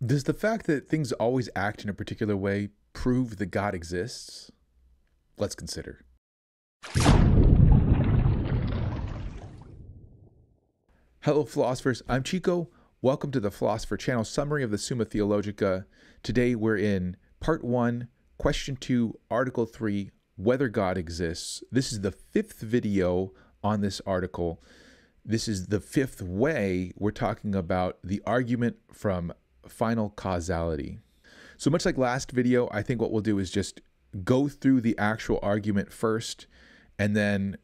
Does the fact that things always act in a particular way prove that God exists? Let's consider. Hello, philosophers. I'm Chico. Welcome to the Philosopher Channel summary of the Summa Theologica. Today we're in Part 1, Question 2, Article 3, Whether God Exists. This is the fifth video on this article. This is the fifth way we're talking about the argument from Final Causality. So much like last video, I think what we'll do is just go through the actual argument first and then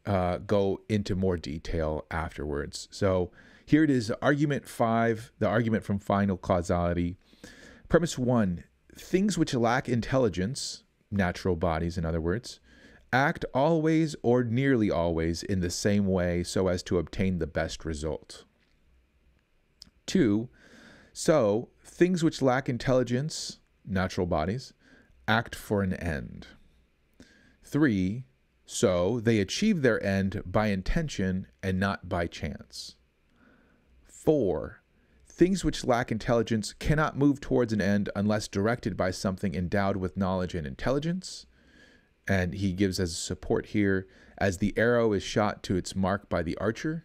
go into more detail afterwards. So here it is, argument 5, the argument from Final Causality. Premise 1, things which lack intelligence, natural bodies in other words, act always or nearly always in the same way so as to obtain the best result. 2, so things which lack intelligence, natural bodies, act for an end. 3, so they achieve their end by intention and not by chance. 4, things which lack intelligence cannot move towards an end unless directed by something endowed with knowledge and intelligence. And he gives as support here, as the arrow is shot to its mark by the archer.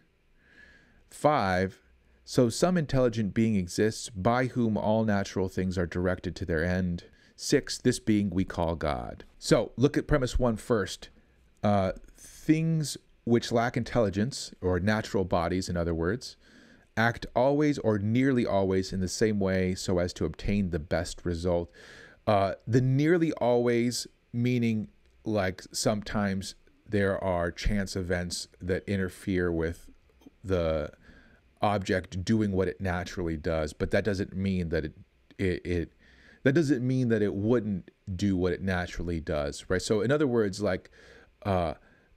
5, so some intelligent being exists by whom all natural things are directed to their end. 6, this being we call God. So look at premise 1 first. Things which lack intelligence, or natural bodies in other words, act always or nearly always in the same way so as to obtain the best result. The nearly always meaning like sometimes there are chance events that interfere with the object doing what it naturally does, but that doesn't mean that it wouldn't do what it naturally does, right? So in other words, like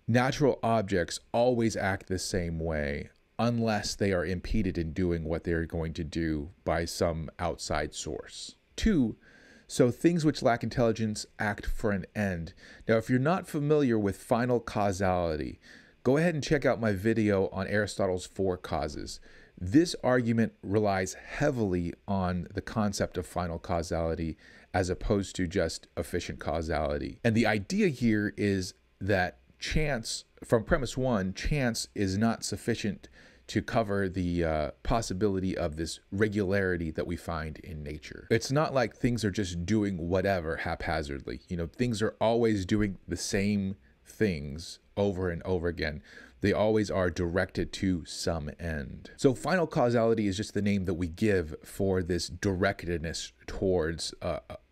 natural objects always act the same way unless they are impeded in doing what they're going to do by some outside source. 2, so things which lack intelligence act for an end. Now, if you're not familiar with final causality, go ahead and check out my video on Aristotle's 4 causes. This argument relies heavily on the concept of final causality as opposed to just efficient causality. And the idea here is that chance, from premise 1, chance is not sufficient to cover the possibility of this regularity that we find in nature. It's not like things are just doing whatever haphazardly. You know, things are always doing the same things over and over again. They always are directed to some end. So final causality is just the name that we give for this directedness towards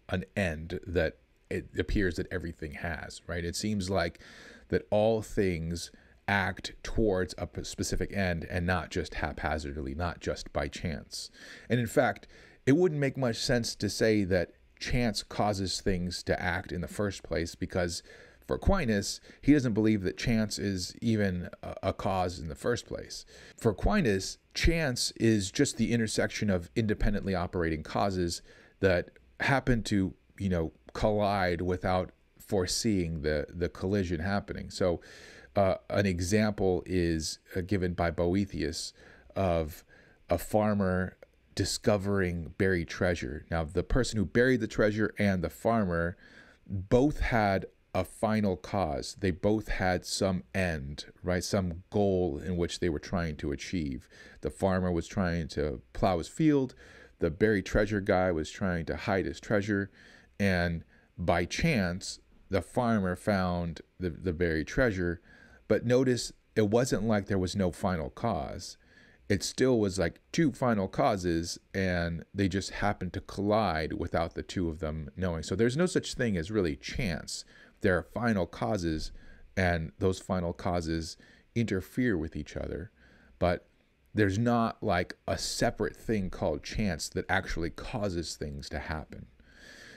an end that it appears that everything has, right? It seems like that all things act towards a specific end and not just haphazardly, not just by chance. And in fact, it wouldn't make much sense to say that chance causes things to act in the first place, because for Aquinas, he doesn't believe that chance is even a cause in the first place. For Aquinas, chance is just the intersection of independently operating causes that happen to, collide without foreseeing the collision happening. So an example is given by Boethius of a farmer discovering buried treasure. Now, the person who buried the treasure and the farmer both had a final cause. They both had some end, right? Some goal in which they were trying to achieve. The farmer was trying to plow his field. The buried treasure guy was trying to hide his treasure. And by chance, the farmer found the buried treasure. But notice it wasn't like there was no final cause. It still was like 2 final causes, and they just happened to collide without the 2 of them knowing. So there's no such thing as really chance. There are final causes, and those final causes interfere with each other. But there's not like a separate thing called chance that actually causes things to happen.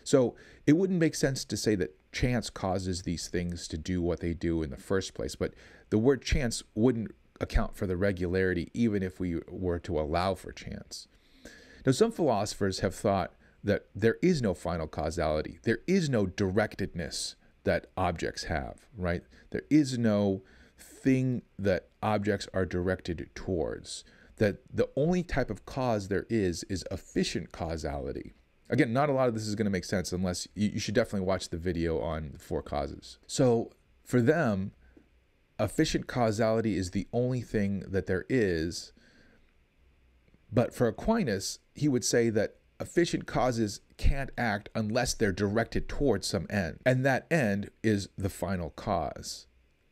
So it wouldn't make sense to say that chance causes these things to do what they do in the first place, but the word chance wouldn't account for the regularity even if we were to allow for chance. Now, some philosophers have thought that there is no final causality. There is no directedness that objects have, right? There is no thing that objects are directed towards. that the only type of cause there is efficient causality. Again, not a lot of this is going to make sense unless you should definitely watch the video on the 4 causes. So for them, efficient causality is the only thing that there is. But for Aquinas, he would say that efficient causes can't act unless they're directed towards some end. And that end is the final cause.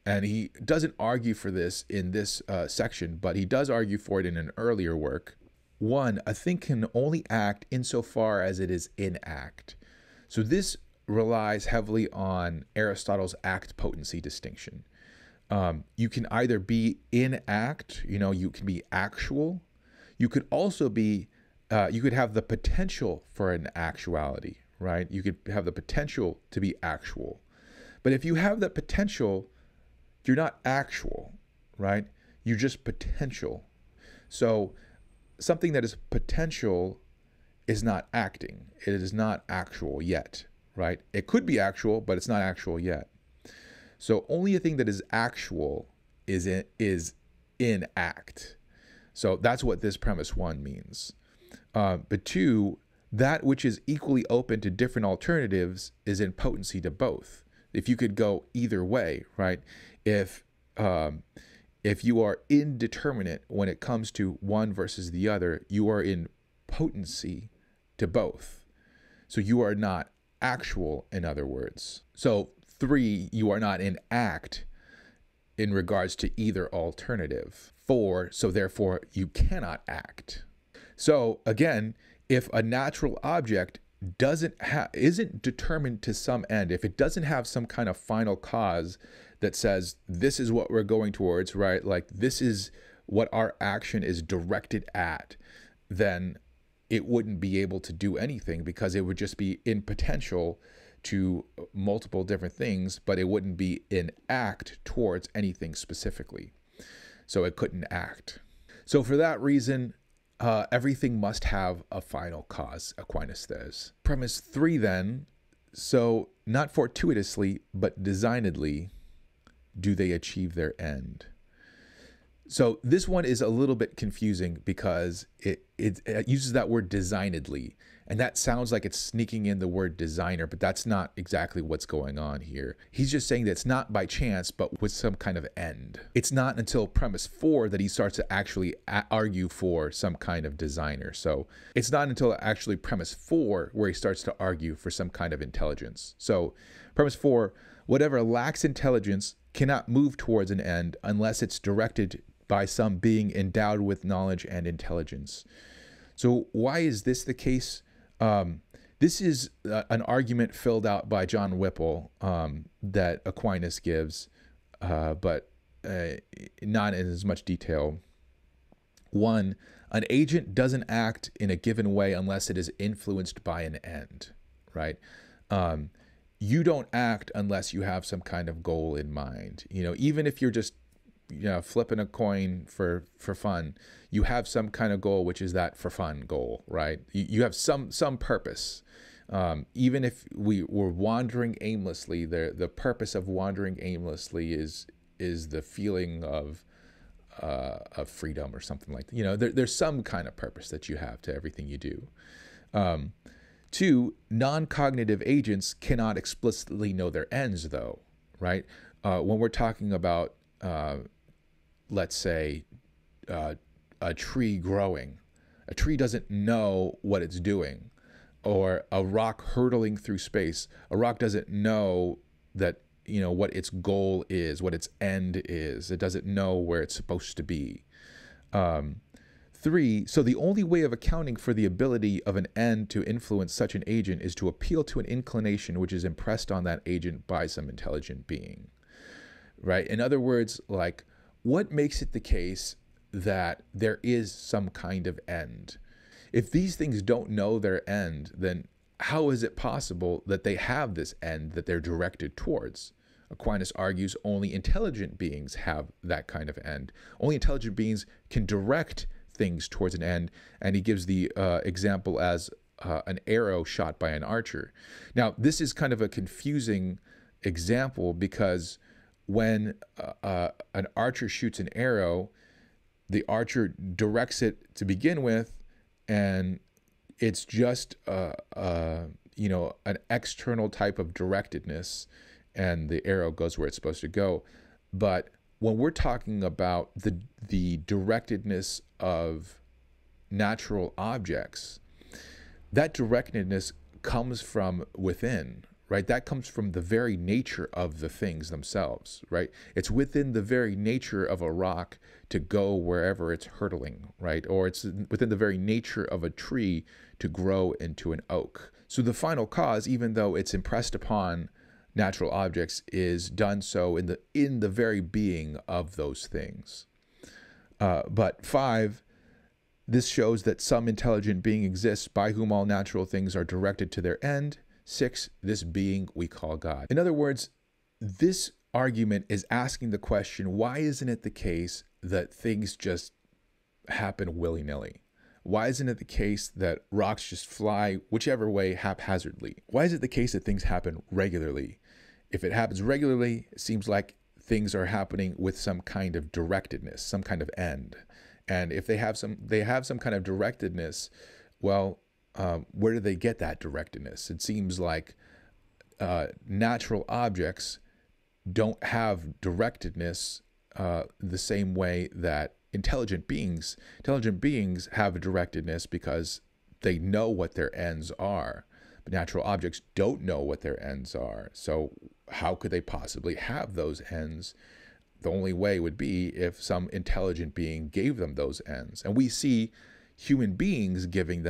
And he doesn't argue for this in this section, but he does argue for it in an earlier work. 1, a thing can only act insofar as it is in act. So this relies heavily on Aristotle's act-potency distinction. You can either be in act, you can be actual. You could also be, you could have the potential for an actuality, right? You could have the potential to be actual. But if you have that potential, you're not actual, right? You're just potential. So something that is potential is not acting. It is not actual yet, right? It could be actual, but it's not actual yet. So only a thing that is actual is in act. So that's what this premise 1 means. But 2, that which is equally open to different alternatives is in potency to both. If you could go either way, right? If you are indeterminate when it comes to one versus the other, you are in potency to both. So you are not actual, in other words. So 3, you are not in act in regards to either alternative. 4, so therefore you cannot act. So again, if a natural object isn't determined to some end, if it doesn't have some kind of final cause that says this is what we're going towards, right? Like this is what our action is directed at, then it wouldn't be able to do anything because it would just be in potential to multiple different things, but it wouldn't be in act towards anything specifically. So it couldn't act. So for that reason, everything must have a final cause, Aquinas says. Premise 3 then, so not fortuitously, but designedly do they achieve their end. So this one is a little bit confusing because it uses that word designedly, and that sounds like it's sneaking in the word designer, but that's not exactly what's going on here. He's just saying that it's not by chance, but with some kind of end. It's not until premise 4 that he starts to actually argue for some kind of designer. So it's not until actually premise 4 where he starts to argue for some kind of intelligence. So premise 4, whatever lacks intelligence cannot move towards an end unless it's directed by some being endowed with knowledge and intelligence. So why is this the case? This is an argument filled out by John Whipple that Aquinas gives, but not in as much detail. 1, an agent doesn't act in a given way unless it is influenced by an end, right? You don't act unless you have some kind of goal in mind. Even if you're just flipping a coin for fun, you have some kind of goal, which is that for fun goal, right? You have some purpose. Even if we were wandering aimlessly, the purpose of wandering aimlessly is the feeling of freedom or something like that. There's some kind of purpose that you have to everything you do. 2, non-cognitive agents cannot explicitly know their ends, though, right? When we're talking about let's say a tree growing. A tree doesn't know what it's doing. Or a rock hurtling through space. A rock doesn't know that, what its goal is, what its end is. It doesn't know where it's supposed to be. 3, so the only way of accounting for the ability of an end to influence such an agent is to appeal to an inclination which is impressed on that agent by some intelligent being. Right? In other words, like, what makes it the case that there is some kind of end? If these things don't know their end, then how is it possible that they have this end that they're directed towards? Aquinas argues only intelligent beings have that kind of end. Only intelligent beings can direct things towards an end, and he gives the example as an arrow shot by an archer. Now, this is kind of a confusing example because when an archer shoots an arrow, the archer directs it to begin with, and it's just you know, an external type of directedness, and the arrow goes where it's supposed to go. But when we're talking about the directedness of natural objects, that directedness comes from within, right? That comes from the very nature of the things themselves, right? It's within the very nature of a rock to go wherever it's hurtling, right? Or it's within the very nature of a tree to grow into an oak. So the final cause, even though it's impressed upon natural objects, is done so in the very being of those things. But 5, this shows that some intelligent being exists by whom all natural things are directed to their end. 6, this being we call God. In other words, this argument is asking the question, why isn't it the case that things just happen willy-nilly? Why isn't it the case that rocks just fly whichever way haphazardly? Why is it the case that things happen regularly? If it happens regularly, it seems like things are happening with some kind of directedness, some kind of end. And if they have some kind of directedness, well, where do they get that directedness? It seems like natural objects don't have directedness the same way that intelligent beings have a directedness because they know what their ends are. But natural objects don't know what their ends are. So how could they possibly have those ends? The only way would be if some intelligent being gave them those ends. And we see human beings giving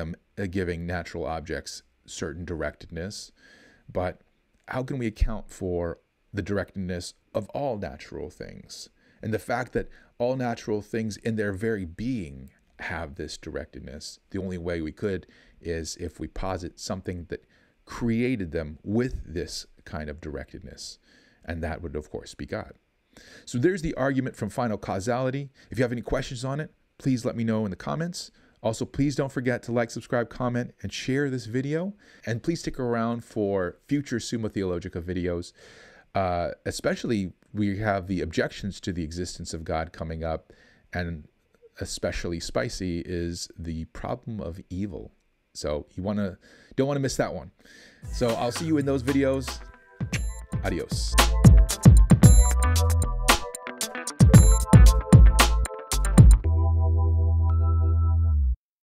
natural objects certain directedness, but how can we account for the directedness of all natural things? And the fact that all natural things in their very being have this directedness, the only way we could is if we posit something that created them with this kind of directedness. And that would, of course, be God. So there's the argument from Final Causality. If you have any questions on it, please let me know in the comments. Also, please don't forget to like, subscribe, comment, and share this video. And please stick around for future Summa Theologica videos. Especially, we have the objections to the existence of God coming up, and especially spicy is the problem of evil. So you don't want to miss that one. So I'll see you in those videos. Adios.